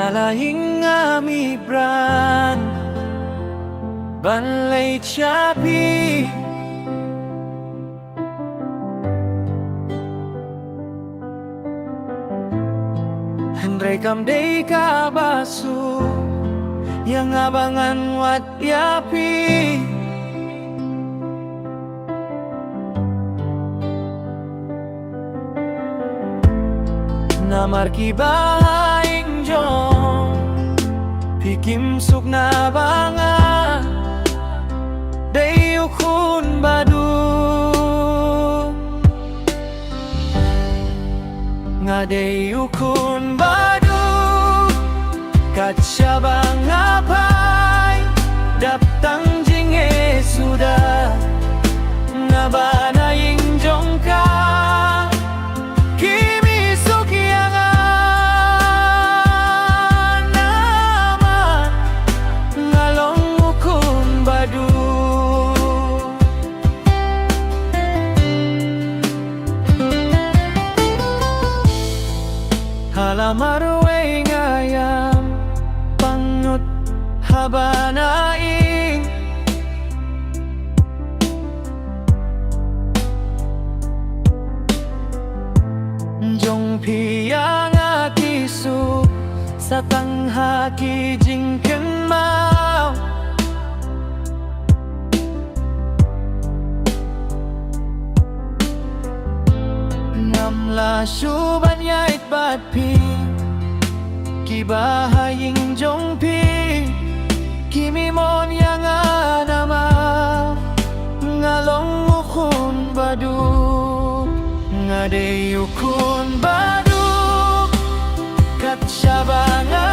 Nalahing amibran Banlay Chapi Henry kamday kabasu Yang abangan wat yapi Namar kibahaing jong Pikim suk na banga Dayukun badu Nga dayukun badu Katsya bangapay Daptang jinge sudah Nga banaying jong ka Halamarway ngayam Pangut habanaing Jong piyang akisu Sa tanghaki jingken mau Namla syuban yait bat pi Kibahaying jong pi Kimimon yang anama Ngalong ukun badu Ngadeyukun badu Katsya banga